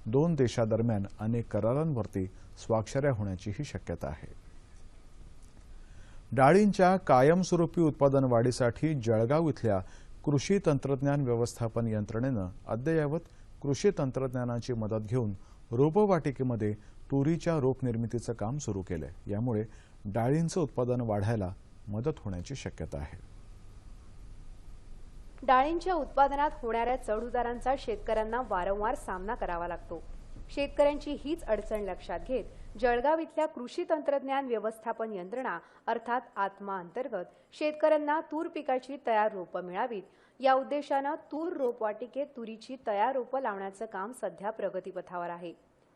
दोन देशांदरम्यान अनेक करारांवरती स्वाक्षऱ्या होण्याचीही शक्यता आहे। डाळींच्या कायमस्वरूपी उत्पादन वाढीसाठी जळगाव इथल्या कृषी तंत्रज्ञान व्यवस्थापन यंत्रणेनं अद्ययावत कृषी तंत्रज्ञानाची मदत घेऊन रोपवाटिकेमध्ये तुरीच्या रोप निर्मितीचं काम सुरू केलंय। यामुळे डाळींचं उत्पादन वाढायला मदत होण्याची शक्यता आहे। डाळींच्या उत्पादनात होणाऱ्या चढउतारांचा शेतकऱ्यांना वारंवार सामना करावा लागतो। शेतकऱ्यांची हीच अडचण लक्षात घेत जळगाव इथल्या कृषी तंत्रज्ञान व्यवस्थापन यंत्रणा अर्थात आत्मा अंतर्गत शेतकऱ्यांना तूर पिकाची तयार रोपं मिळावीत या उद्देशानं तूर रोपवाटिकेत तुरीची तयार रोपं लावण्याचं काम सध्या प्रगतीपथावर आहे।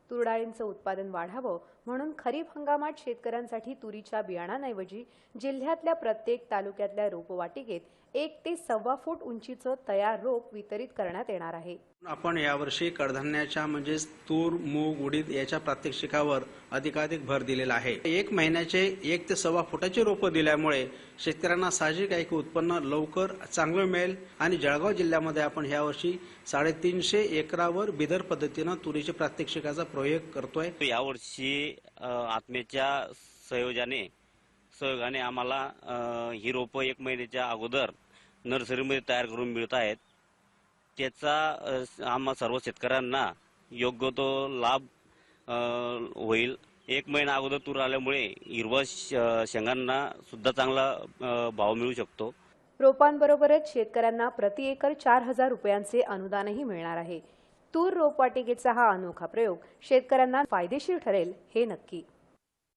तूर डाळींचं उत्पादन वाढावं म्हणून खरीप हंगामात शेतकऱ्यांसाठी तुरीच्या बियाणांऐवजी जिल्ह्यातल्या प्रत्येक तालुक्यातल्या रोपवाटिकेत 1 ते 1.25 फूट उंचीचं तयार रोप वितरित करण्यात येणार आहे। आपण यावर्षी कडधान्याच्या म्हणजे तूर, मूग, उडीद याच्या प्रात्यक्षिकावर अधिकाधिक भर दिलेला आहे। 1 महिन्याचे 1 ते 1.25 फुटाचे रोपं दिल्यामुळे शेतकऱ्यांना साहजिक आहे की उत्पन्न लवकर चांगलं मिळेल आणि जळगाव जिल्ह्यामध्ये आपण यावर्षी 350 एकरावर बिदर पद्धतीनं तुरीच्या प्रात्यक्षिकाचा प्रयोग करतोय। यावर्षी आत्मेच्या सहयोगाने आम्हाला ही रोपं 1 महिन्याच्या अगोदर नर्सरीमध्ये तयार करून मिळत आहेत। त्याचा आम्हा सर्व शेतकऱ्यांना योग्य तो लाभ होईल। 1 महिना अगोदर तूर आल्यामुळे हिरवा शेंगांना सुद्धा चांगला भाव मिळू शकतो। रोपांबरोबरच शेतकऱ्यांना प्रति एकर 4000 रुपयांचे अनुदानही मिळणार आहे। तूर रोपवाटिकेचा हा अनोखा प्रयोग शेतकऱ्यांना फायदेशीर ठरेल हे नक्की।